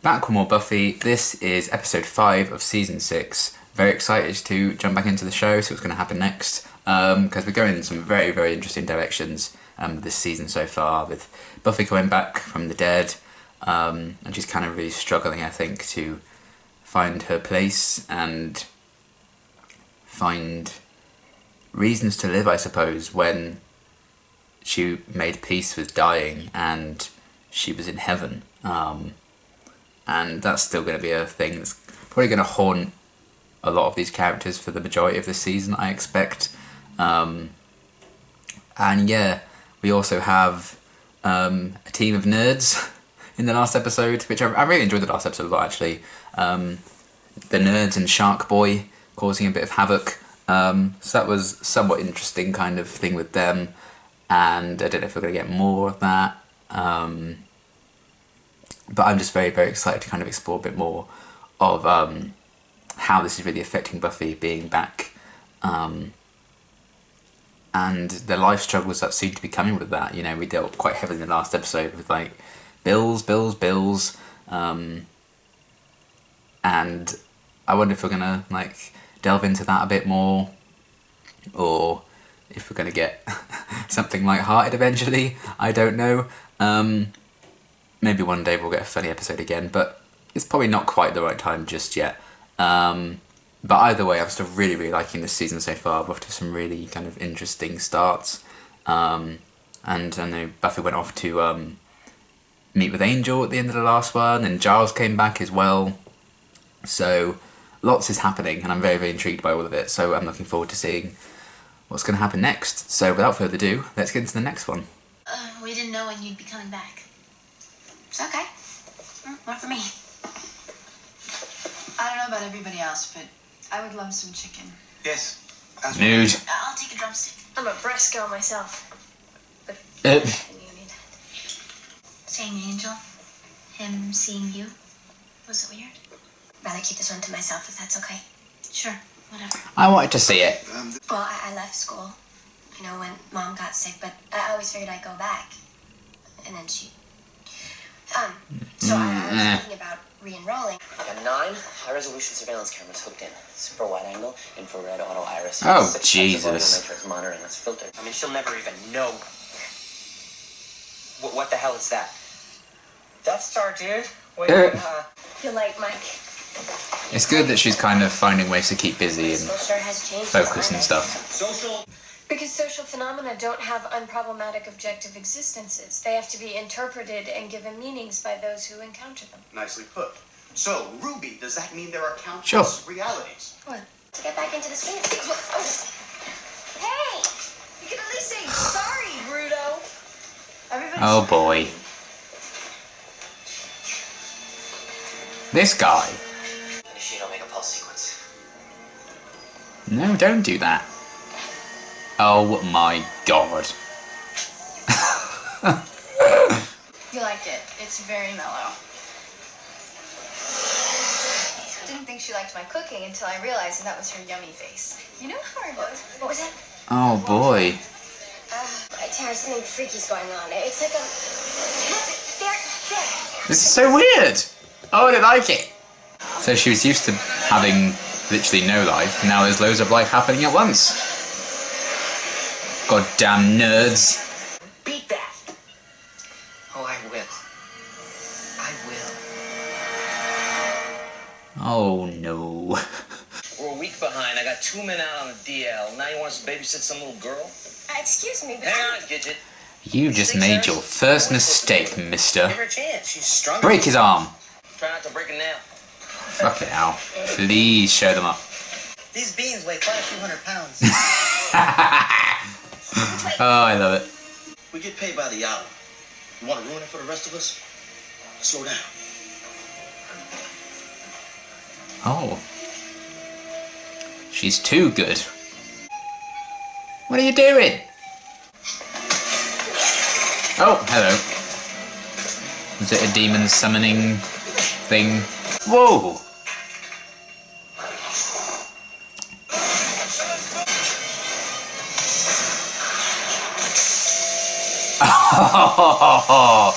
Back with more Buffy. This is episode 5 of season 6. Very excited to jump back into the show, see what's going to happen next. Because we're going in some very, very interesting directions this season so far, with Buffy coming back from the dead, and she's kind of really struggling, I think, to find her place and find reasons to live, I suppose, when she made peace with dying and she was in heaven. And that's still going to be a thing that's probably going to haunt a lot of these characters for the majority of the season, I expect. And yeah, we also have a team of nerds in the last episode, which I really enjoyed the last episode a lot, actually. The nerds and Shark Boy causing a bit of havoc. So that was somewhat interesting kind of thing with them. And I don't know if we're going to get more of that. But I'm just very, very excited to kind of explore a bit more of how this is really affecting Buffy being back. And the life struggles that seem to be coming with that. You know, we dealt quite heavily in the last episode with, like, bills. And I wonder if we're going to, like, delve into that a bit more. Or if we're going to get something light-hearted eventually. I don't know. Maybe one day we'll get a funny episode again, but it's probably not quite the right time just yet. But either way, I'm still really, really liking this season so far. We're off to some really kind of interesting starts. And I know Buffy went off to meet with Angel at the end of the last one, and Giles came back as well. So lots is happening, and I'm very, very intrigued by all of it. So I'm looking forward to seeing what's going to happen next. So without further ado, let's get into the next one. We didn't know when you'd be coming back. It's okay. Not for me. I don't know about everybody else, but I would love some chicken. Yes. Nude. I'll take a drumstick. I'm a breast girl myself. But Seeing Angel, him seeing you, was it weird? Rather keep this one to myself if that's okay. Sure, whatever. I wanted to see it. Well, I left school, you know, when Mom got sick, but I always figured I'd go back. And then she... So I was thinking about re-enrolling. I got 9 high-resolution surveillance cameras hooked in. Super wide-angle, infrared, auto iris. Oh, 6 Jesus. matrix monitor, and that's filtered. I mean, she'll never even know. What the hell is that? Death Star, dude. Wait, you like Mike? It's good that she's kind of finding ways to keep busy and School sure has changed. focus and stuff. Social. Because social phenomena don't have unproblematic objective existences. They have to be interpreted and given meanings by those who encounter them. Nicely put. So, Ruby, does that mean there are countless realities? What? To get back into the swing of things. Hey! You can at least say sorry, Bruto! Everybody. Oh boy. This guy. Initiate omega pulse sequence. No, don't do that. Oh my god. You like it. It's very mellow. Didn't think she liked my cooking until I realized that was her yummy face. You know how I was. What was that? Oh boy. Tara, something freaky's going on. It's like a... There. This is so weird. Oh, I don't like it. So she was used to having literally no life. Now there's loads of life happening at once. Goddamn nerds. Beat that! Oh, I will. Oh no. We're a week behind. I got 2 men out on the DL. Now you want us to babysit some little girl? Excuse me, but... Hang on, Gidget. You just made your first mistake, mister. Give her a chance. She's strong. Break his arm. Try not to break a nail. Fuck it, Al. Please show them up. These beans weigh quite a few hundred pounds. Oh, I love it. We get paid by the hour. You want to ruin it for the rest of us? Slow down. Oh. She's too good. What are you doing? Oh, hello. Is it a demon summoning thing? Whoa! Oh,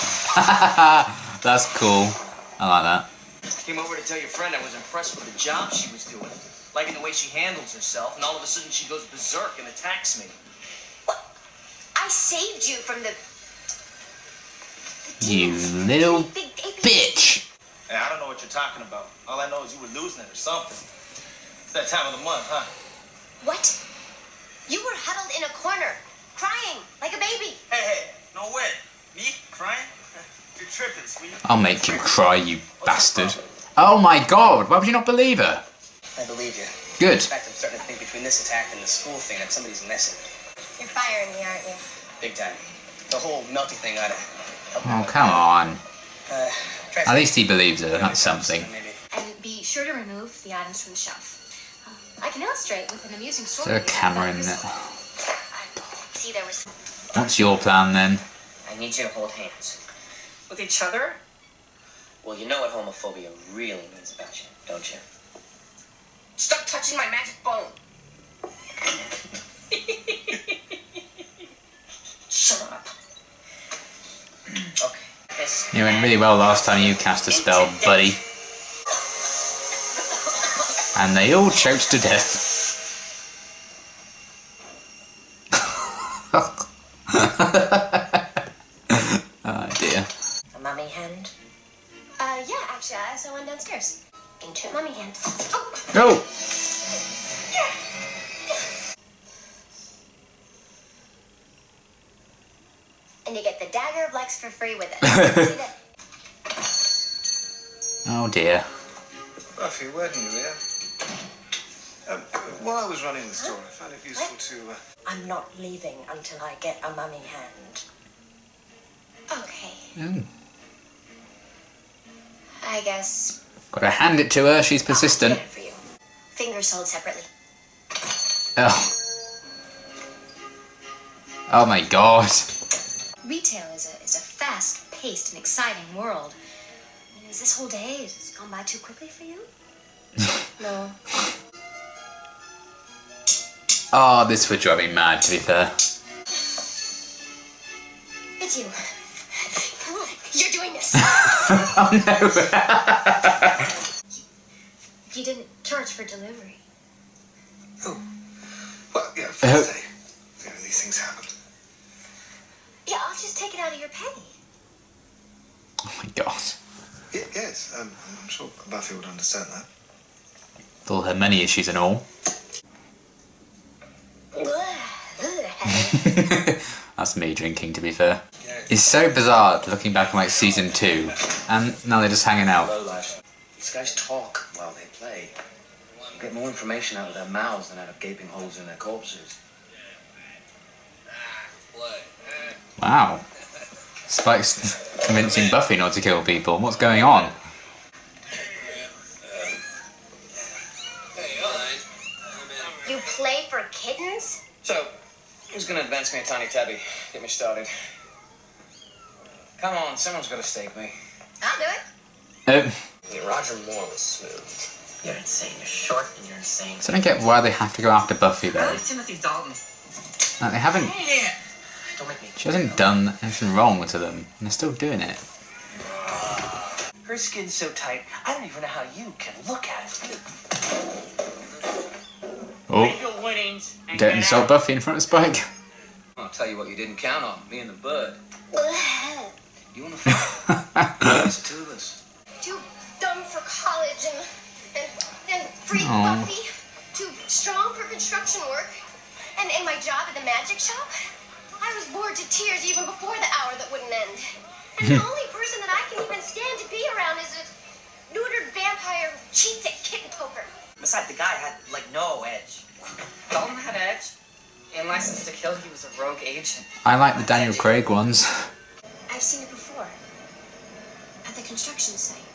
that's cool. I like that. Came over to tell your friend I was impressed with the job she was doing, liking the way she handles herself, and all of a sudden she goes berserk and attacks me. What? I saved you from the You little bitch. Hey, I don't know what you're talking about. All I know is you were losing it or something. It's that time of the month, huh? What? You were huddled in a corner, crying like a baby. Hey, no way. Me? Crying? You're tripping, sweetie. I'll make you cry, you bastard. Oh my god, why would you not believe her? I believe you. Good. In fact, I'm starting to think between this attack and the school thing that somebody's messing. You're firing me, aren't you? Big time. The whole melty thing oughta... Oh, come on. Try At least he believes her, that's something. maybe. And be sure to remove the items from the shelf. I can illustrate with an amusing Is story. there a camera in there? See, there was. What's your plan then? I need you to hold hands. With each other? Well, you know what homophobia really means about you, don't you? Stop touching my magic bone! Shut up. Okay. This You went really well last time you cast a spell, buddy. And they all choked to death. Oh dear. A mummy hand? Yeah, actually, I saw one downstairs. Ancient mummy hand. Oh! Go! And you get the dagger of Lex for free with it. See that? Oh dear. Buffy, wedding you here? While I was running the store, I found it useful to... I'm not leaving until I get a mummy hand. Okay. Oh. I guess Gotta hand it to her, she's I'll persistent. get it for you. Fingers sold separately. Oh. Oh my god. Retail is a fast-paced and exciting world. I mean, is this whole day has gone by too quickly for you? No. Oh, this would drive me mad, to be fair. It's you. You're doing this. Oh no. You didn't charge for delivery. Oh. Well, yeah, first day. Yeah, these things happen. Yeah, I'll just take it out of your pay. Oh my god. Yeah, yes, I'm sure Buffy would understand that. With all her money issues and all. That's me drinking, to be fair. It's so bizarre looking back on like season 2, and now they're just hanging out. These guys talk while they play. You get more information out of their mouths than out of gaping holes in their corpses. Wow. Spike's convincing Buffy not to kill people. What's going on? You play for kittens? So, who's gonna advance me a tiny tabby? Get me started. Come on, someone's gotta stake me. I'll do it. Yeah, Roger Moore was smooth. You're insane. You're short and you're insane. So I don't get why they have to go after Buffy though. Timothy Dalton. Like, they haven't. Don't make me. She hasn't done anything wrong to them, and they're still doing it. Her skin's so tight, I don't even know how you can look at it. Oh, Your winnings and don't get insult out. Buffy in front of Spike. I'll tell you what you didn't count on, me and the bud. You wanna fight? There's the two of us. Too dumb for college and free Aw. Buffy. Too strong for construction work. And my job at the magic shop. I was bored to tears even before the hour that wouldn't end. And the only person that I can even stand to be around is a neutered vampire who cheats at kitten poker. Besides, the guy had, like, no edge. Dalton had edge. In License to Kill, he was a rogue agent. I like the Daniel Craig ones. I've seen it before. At the construction site.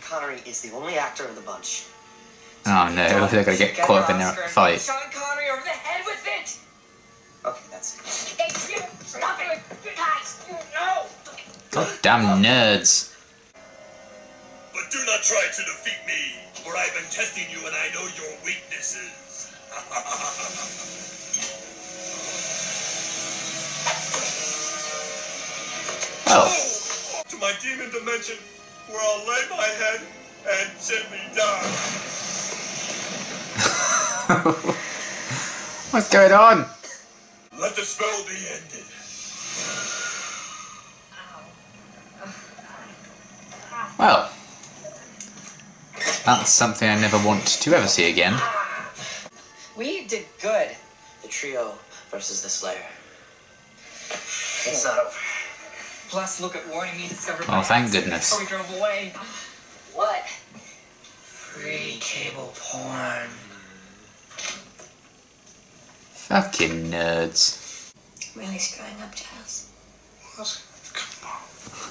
Connery is the only actor of the bunch. Oh no, they're gonna get caught up in their fight. Sean Connery over the head with it! Okay, that's it. Hey, stop it! Guys, no! God damn nerds. But do not try to defeat me, for I've been testing you and I know your weaknesses. Oh. To my demon dimension, where I'll lay my head and gently die. What's going on? Let the spell be ended. Well, that's something I never want to ever see again. We did good. The trio versus the Slayer. It's not over. Plus, look at warning me discovered. Oh, thank goodness. Before we drove away. What? Free cable porn. Fucking nerds. Really screwing up, Giles. What?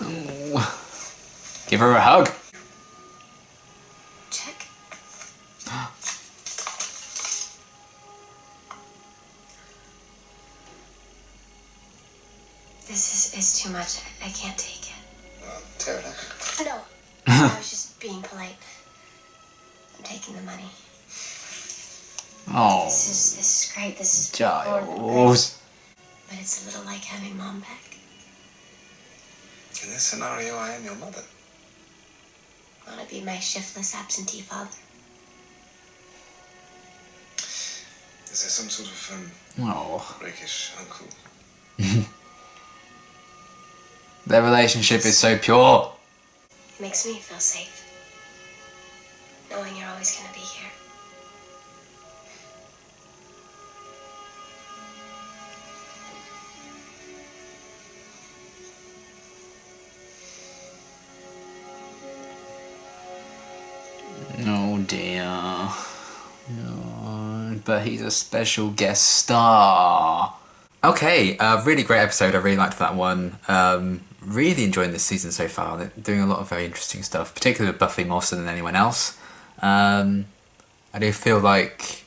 Oh. Give her a hug. Check. This is too much. I can't take it. Well, tear it up. No. I was just being polite. I'm taking the money. Oh, This is great. This is important, Giles. but it's a little like having Mom back. In this scenario, I am your mother. Want to be my shiftless absentee father? Is there some sort of, Oh. rakish uncle? Their relationship is so pure. It makes me feel safe, knowing you're always going to be here. Oh dear. Oh, but he's a special guest star. Okay, really great episode. I really liked that one. Really enjoying this season so far. They're doing a lot of very interesting stuff, particularly with Buffy more so than anyone else. I do feel like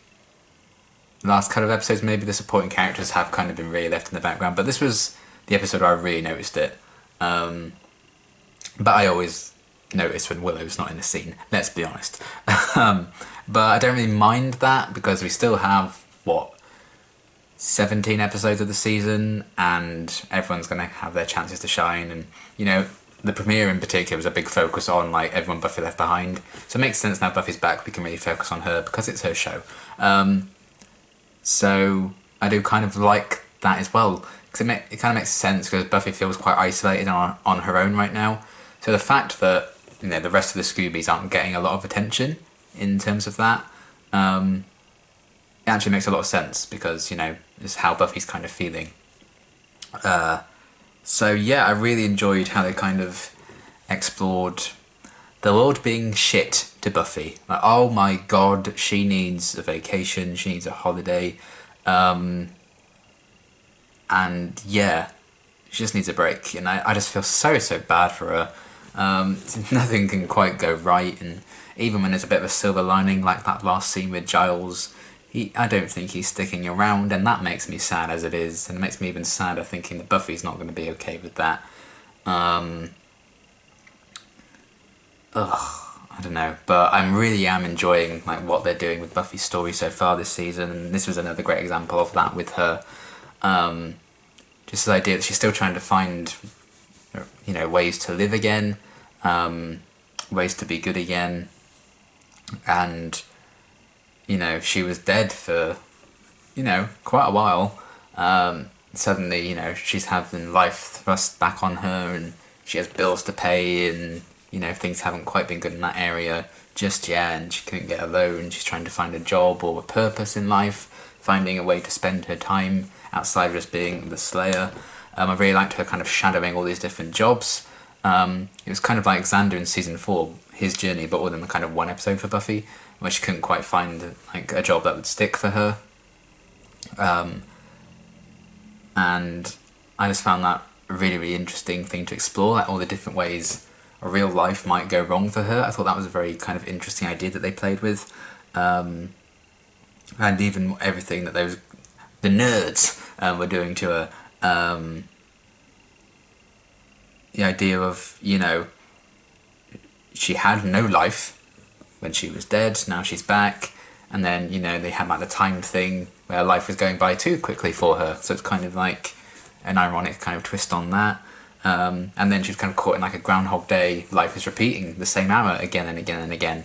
the last couple of episodes, maybe the supporting characters have kind of been really left in the background, but this was the episode where I really noticed it. But I always notice when Willow's not in the scene, let's be honest. But I don't really mind that because we still have, 17 episodes of the season, and everyone's going to have their chances to shine. And, you know, the premiere in particular was a big focus on, like, everyone Buffy left behind. So it makes sense now Buffy's back, we can really focus on her because it's her show. So I do kind of like that as well, because it kind of makes sense because Buffy feels quite isolated on her own right now. So the fact that, you know, the rest of the Scoobies aren't getting a lot of attention in terms of that, it actually makes a lot of sense because, you know, it's how Buffy's kind of feeling. So yeah, I really enjoyed how they kind of explored the world being shit to Buffy. Like, oh my god, she needs a vacation, she needs a holiday, and yeah, she just needs a break. And I just feel so bad for her. Nothing can quite go right, and even when there's a bit of a silver lining, like that last scene with Giles, I don't think he's sticking around, and that makes me sad as it is, and it makes me even sadder thinking that Buffy's not going to be okay with that. I don't know, but I really am enjoying like what they're doing with Buffy's story so far this season, and this was another great example of that with her. Just the idea that she's still trying to find, you know, ways to live again, ways to be good again, and, you know, she was dead for, you know, quite a while. Suddenly, you know, she's having life thrust back on her, and she has bills to pay, and, you know, things haven't quite been good in that area just yet, and she couldn't get a loan. She's trying to find a job or a purpose in life, finding a way to spend her time outside of just being the Slayer. I really liked her kind of shadowing all these different jobs. It was kind of like Xander in season 4, his journey, but all in the kind of one episode for Buffy, where she couldn't quite find like a job that would stick for her. And I just found that a really interesting thing to explore, like all the different ways a real life might go wrong for her. I thought that was a very kind of interesting idea that they played with. And even everything that the nerds were doing to her. The idea of, you know, she had no life when she was dead, now she's back, and then, you know, they had like the time thing where life was going by too quickly for her, so it's kind of like an ironic kind of twist on that. And then she's kind of caught in like a Groundhog Day, life is repeating the same hour again and again and again.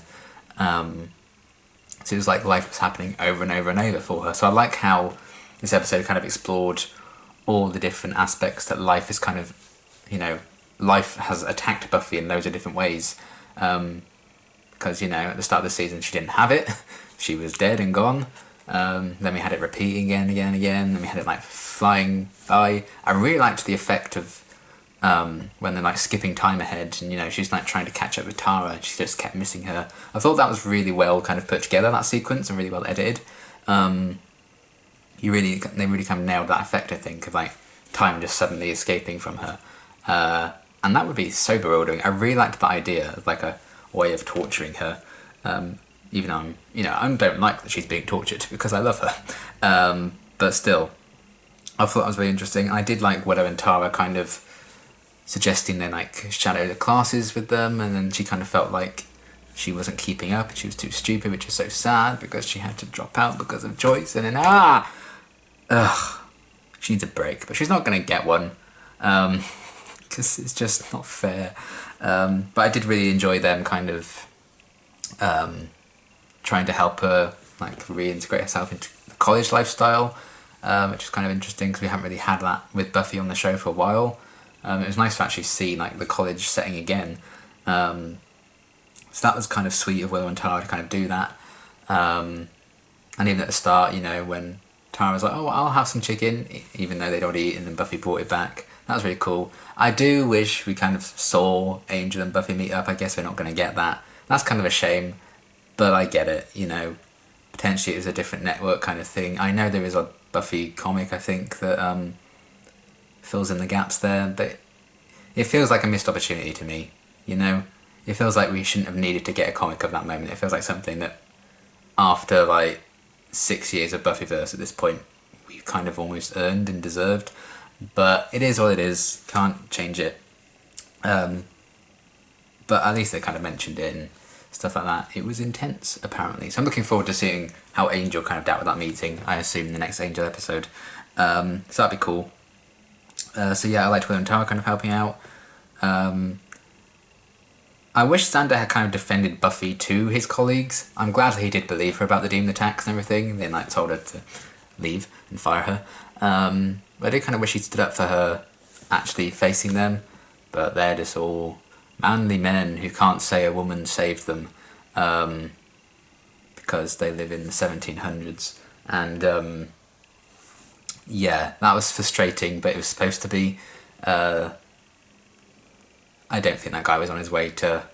So it was like life was happening over and over and over for her. So I like how this episode kind of explored all the different aspects that life is kind of, you know, life has attacked Buffy in loads of different ways. Because, you know, at the start of the season she didn't have it. She was dead and gone. Then we had it repeating again and again and again. Then we had it like flying by. I really liked the effect of when they're like skipping time ahead, and you know she's like trying to catch up with Tara and she just kept missing her. I thought that was really well kind of put together, that sequence, and really well edited. They really kind of nailed that effect, I think, of like time just suddenly escaping from her, and that would be so bewildering. I really liked that idea of like a way of torturing her, even though I don't like that she's being tortured because I love her, but still I thought that was really interesting. I did like Willow and Tara kind of suggesting they like shadow the classes with them, and then she kind of felt like she wasn't keeping up and she was too stupid, which is so sad because she had to drop out because of Joyce, and then she needs a break, but she's not going to get one because it's just not fair. But I did really enjoy them kind of trying to help her like reintegrate herself into the college lifestyle, which is kind of interesting because we haven't really had that with Buffy on the show for a while. It was nice to actually see like the college setting again. So that was kind of sweet of Willow and Tara to kind of do that. And even at the start, you know, when Tara was like, oh, I'll have some chicken, even though they'd already eaten and Buffy brought it back. That was really cool. I do wish we kind of saw Angel and Buffy meet up. I guess we're not going to get that. That's kind of a shame, but I get it, you know. Potentially it was a different network kind of thing. I know there is a Buffy comic, I think, that fills in the gaps there, but it feels like a missed opportunity to me, you know? It feels like we shouldn't have needed to get a comic of that moment. It feels like something that after like 6 years of Buffyverse at this point, we've kind of almost earned and deserved. But it is what it is, can't change it. But at least they kind of mentioned it and stuff like that. It was intense, apparently. So I'm looking forward to seeing how Angel kind of dealt with that meeting, I assume, in the next Angel episode. So that'd be cool. So yeah, I liked Willow and Tara kind of helping out. I wish Xander had kind of defended Buffy to his colleagues. I'm glad that he did believe her about the demon attacks and everything. They like told her to leave and fire her. But I did kind of wish he'd stood up for her actually facing them. But they're just all manly men who can't say a woman saved them. Because they live in the 1700s. And yeah, that was frustrating, but it was supposed to be. I don't think that guy was on his way to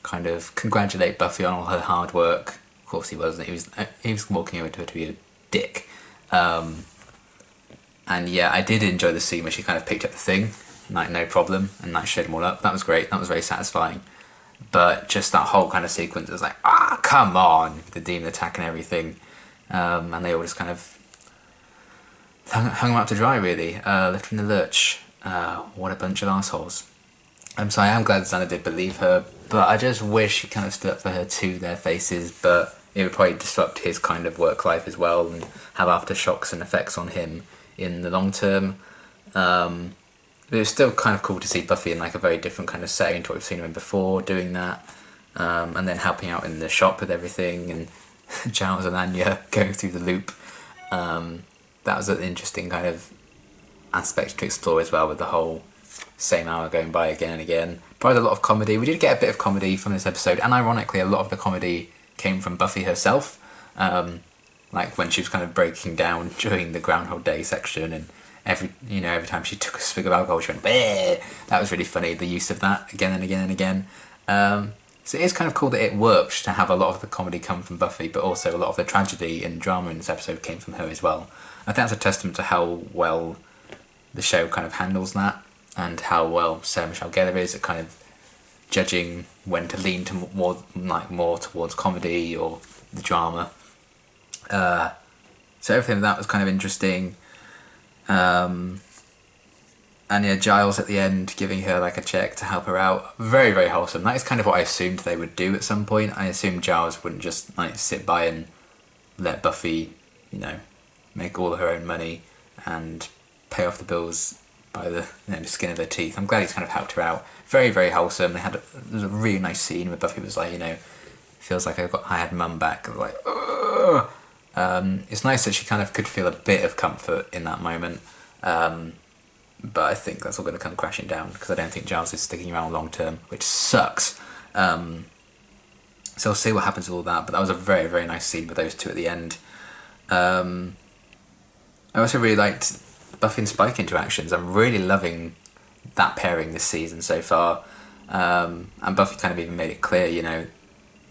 kind of congratulate Buffy on all her hard work. Of course he wasn't. He was walking over to her to be a dick. And yeah, I did enjoy the scene where she kind of picked up the thing, like no problem, and like showed them all up. That was great. That was very satisfying. But just that whole kind of sequence was like, come on, the demon attack and everything. And they all just kind of hung him up to dry, really. Left him in the lurch. What a bunch of assholes. So I am glad Xander did believe her, but I just wish he kind of stood up for her to their faces, but it would probably disrupt his kind of work life as well and have aftershocks and effects on him in the long term. But it was still kind of cool to see Buffy in like a very different kind of setting to what we've seen her in before, doing that, and then helping out in the shop with everything, and Giles and Anya going through the loop. That was an interesting kind of aspect to explore as well, with the whole same hour going by again and again. Probably a lot of comedy. We did get a bit of comedy from this episode, and ironically a lot of the comedy came from Buffy herself, like when she was kind of breaking down during the Groundhog Day section, and every time she took a swig of alcohol she went Bleh! That was really funny, the use of that again and again and again. So it is kind of cool that it works to have a lot of the comedy come from Buffy, but also a lot of the tragedy and drama in this episode came from her as well. I think that's a testament to how well the show kind of handles that, and how well Sarah Michelle Gellar is at kind of judging when to lean to more towards comedy or the drama. So everything that was kind of interesting. And yeah, Giles at the end giving her like a check to help her out. Very, very wholesome. That is kind of what I assumed they would do at some point. I assumed Giles wouldn't just like sit by and let Buffy, make all her own money and pay off the bills by the the skin of her teeth. I'm glad he's kind of helped her out. Very, very wholesome. There was a really nice scene where Buffy was like, feels like I had mum back. I was like, ugh. It's nice that she kind of could feel a bit of comfort in that moment. But I think that's all going to come crashing down because I don't think Giles is sticking around long term, which sucks. So we'll see what happens with all that. But that was a very, very nice scene with those two at the end. I also really liked Buffy and Spike interactions. I'm really loving that pairing this season so far. And Buffy kind of even made it clear,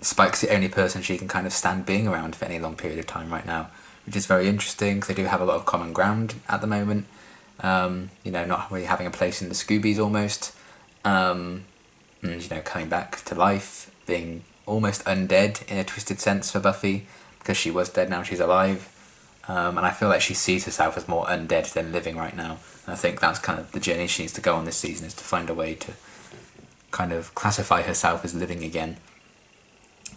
Spike's the only person she can kind of stand being around for any long period of time right now, which is very interesting because they do have a lot of common ground at the moment. Not really having a place in the Scoobies almost, and coming back to life, being almost undead in a twisted sense for Buffy because she was dead, now she's alive, and I feel like she sees herself as more undead than living right now. And I think that's kind of the journey she needs to go on this season, is to find a way to kind of classify herself as living again.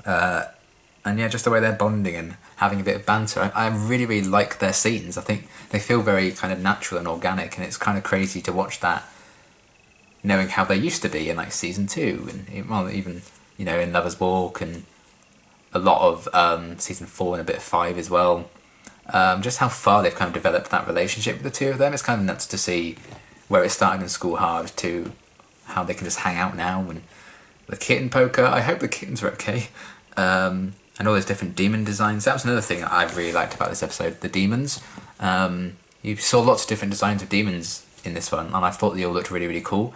And yeah, just the way they're bonding and having a bit of banter. I really, really like their scenes. I think they feel very kind of natural and organic, and it's kind of crazy to watch that, knowing how they used to be in like season 2 and even in Lover's Walk and a lot of season 4 and a bit of 5 as well. Just how far they've kind of developed that relationship with the two of them. It's kind of nuts to see where it started in School Hard to how they can just hang out now. And the kitten poker, I hope the kittens are okay. And all those different demon designs. That was another thing I really liked about this episode, the demons. You saw lots of different designs of demons in this one, and I thought they all looked really, really cool.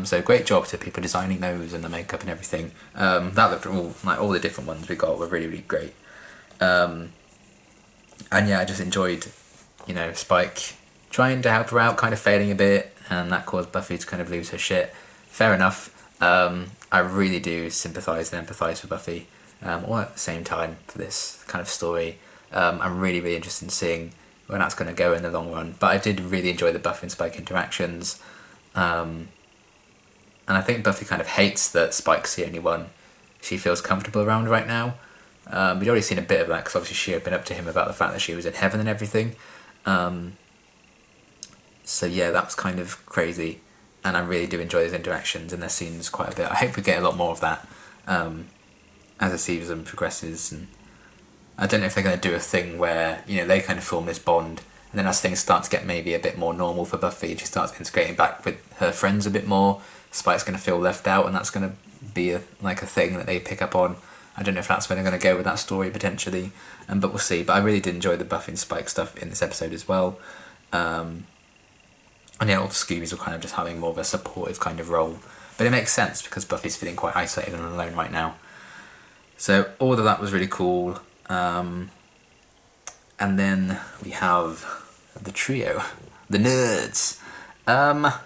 So great job to people designing those and the makeup and everything. That looked all the different ones we got were really, really great. And yeah, I just enjoyed, Spike trying to help her out, kind of failing a bit, and that caused Buffy to kind of lose her shit. Fair enough. I really do sympathise and empathise with Buffy. All at the same time for this kind of story. I'm really, really interested in seeing where that's going to go in the long run. But I did really enjoy the Buffy and Spike interactions. And I think Buffy kind of hates that Spike's the only one she feels comfortable around right now. We'd already seen a bit of that because obviously she opened up to him about the fact that she was in heaven and everything. So yeah, that was kind of crazy. And I really do enjoy those interactions and their scenes quite a bit. I hope we get a lot more of that. As the season progresses, and I don't know if they're going to do a thing where they kind of form this bond, and then as things start to get maybe a bit more normal for Buffy, she starts integrating back with her friends a bit more. Spike's going to feel left out, and that's going to be a thing that they pick up on. I don't know if that's where they're going to go with that story potentially, but we'll see. But I really did enjoy the Buffy and Spike stuff in this episode as well. And yeah, all the Scoobies were kind of just having more of a supportive kind of role, but it makes sense because Buffy's feeling quite isolated and alone right now. So all of that was really cool. And then we have the trio, the nerds. I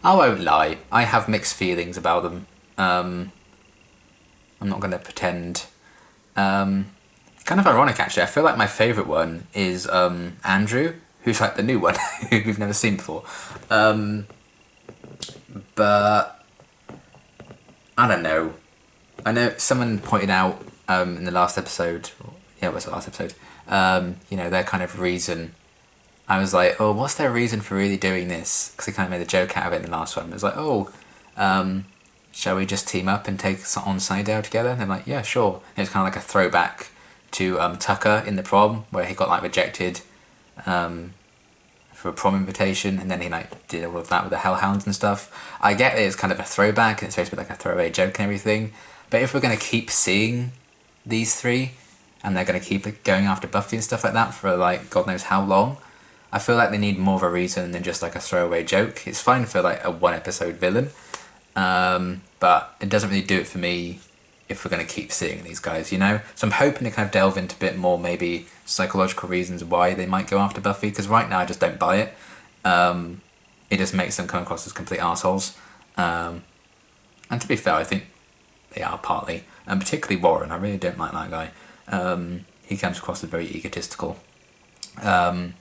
won't lie, I have mixed feelings about them. I'm not going to pretend. Kind of ironic actually, I feel like my favourite one is Andrew, who's like the new one, who we've never seen before. But I don't know. I know someone pointed out in the last episode, it was the last episode, their kind of reason. I was like, oh, what's their reason for really doing this? Because they kind of made a joke out of it in the last one. It was like, shall we just team up and take on Sunnydale together? And they're like, yeah, sure. And it was kind of like a throwback to Tucker in the prom, where he got rejected for a prom invitation, and then he did all of that with the Hellhounds and stuff. I get it, it's kind of a throwback, and it's supposed to be a throwaway joke and everything, but if we're going to keep seeing these three, and they're going to keep going after Buffy and stuff like that for God knows how long, I feel like they need more of a reason than just a throwaway joke. It's fine for a one episode villain, but it doesn't really do it for me if we're going to keep seeing these guys, So I'm hoping to kind of delve into a bit more maybe psychological reasons why they might go after Buffy, because right now I just don't buy it. It just makes them come across as complete arseholes. And to be fair, I think they are partly, and particularly Warren. I really don't like that guy. He comes across as very egotistical. And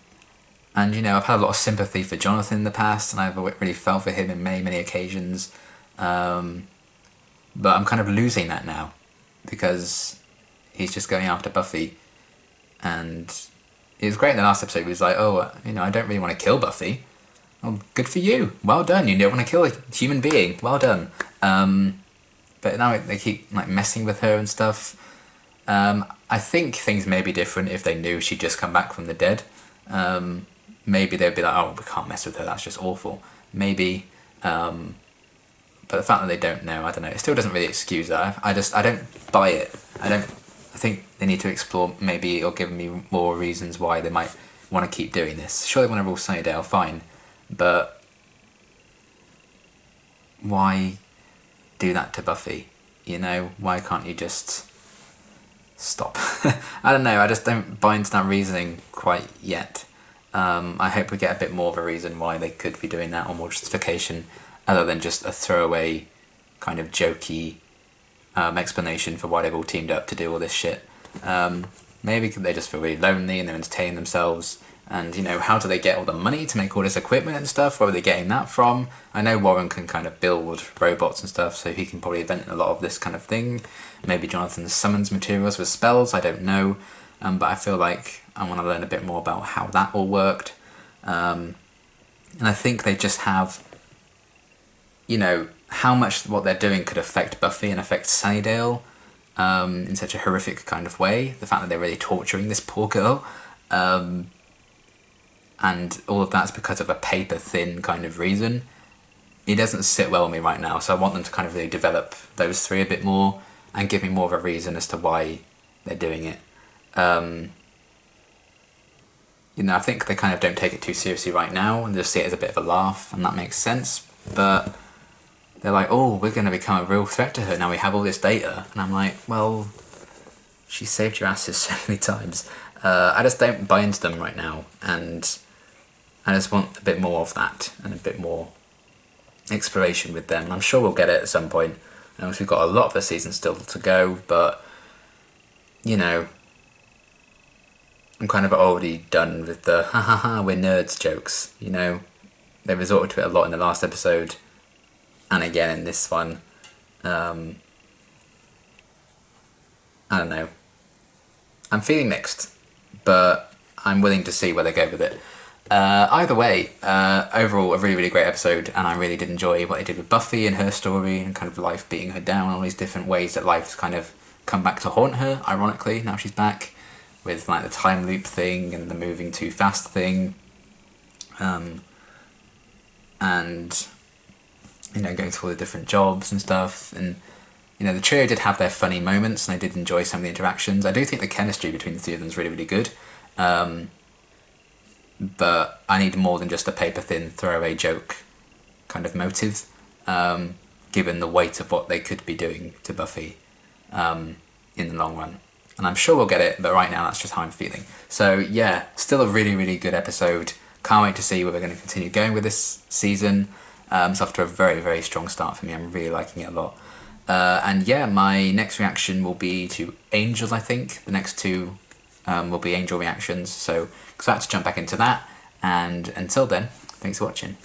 I've had a lot of sympathy for Jonathan in the past, and I've really felt for him in many, many occasions. But I'm kind of losing that now, because he's just going after Buffy, and It was great in the last episode. He was like, oh, you know, I don't really want to kill Buffy. Oh, good for you. Well done. You don't want to kill a human being. Well done. But now they keep like messing with her and stuff. I think things may be different if they knew she'd just come back from the dead. Maybe they'd be like, oh, we can't mess with her. That's just awful. Maybe. But the fact that they don't know, I don't know. It still doesn't really excuse that. I don't buy it. I think they need to explore maybe or give me more reasons why they might want to keep doing this. Sure, they want to rule Sunnydale, fine. But why do that to Buffy? You know, why can't you just stop? I don't know, I just don't buy into that reasoning quite yet. I hope we get a bit more of a reason why they could be doing that, or more justification, other than just a throwaway kind of jokey explanation for why they've all teamed up to do all this shit. Maybe they just feel really lonely and they're entertaining themselves. And, you know, how do they get all the money to make all this equipment and stuff? Where are they getting that from? I know Warren can kind of build robots and stuff, so he can probably invent a lot of this kind of thing. Maybe Jonathan summons materials with spells, I don't know. But I feel like I want to learn a bit more about how that all worked. And I think they just have, you know, how much what they're doing could affect Buffy and affect Sunnydale in such a horrific kind of way. The fact that they're really torturing this poor girl. And all of that's because of a paper-thin kind of reason. It doesn't sit well with me right now, so I want them to kind of really develop those three a bit more and give me more of a reason as to why they're doing it. You know, I think they kind of don't take it too seriously right now and just see it as a bit of a laugh, and that makes sense. But they're like, oh, we're going to become a real threat to her now we have all this data. And I'm like, well, she saved your asses so many times. I just don't buy into them right now, and I just want a bit more of that and a bit more exploration with them. And I'm sure we'll get it at some point. And we've got a lot of the season still to go, but, you know, I'm kind of already done with the ha ha ha, we're nerds jokes, you know. They resorted to it a lot in the last episode, and again in this one. I don't know. I'm feeling mixed, but I'm willing to see where they go with it. Either way, overall a really, really great episode, and I really did enjoy what they did with Buffy and her story and kind of life beating her down, all these different ways that life's kind of come back to haunt her, ironically, now she's back, with like the time loop thing and the moving too fast thing. And, you know, going to all the different jobs and stuff, and, you know, the trio did have their funny moments, and I did enjoy some of the interactions. I do think the chemistry between the two of them is really, really good. But I need more than just a paper-thin throwaway joke kind of motive, given the weight of what they could be doing to Buffy in the long run. And I'm sure we'll get it, but right now that's just how I'm feeling. So yeah, still a really, really good episode. Can't wait to see where we're going to continue going with this season. It's off to a very, very strong start for me. I'm really liking it a lot. And yeah, my next reaction will be to Angels, I think. The next two will be Angel reactions. So excited to jump back into that. And until then, thanks for watching.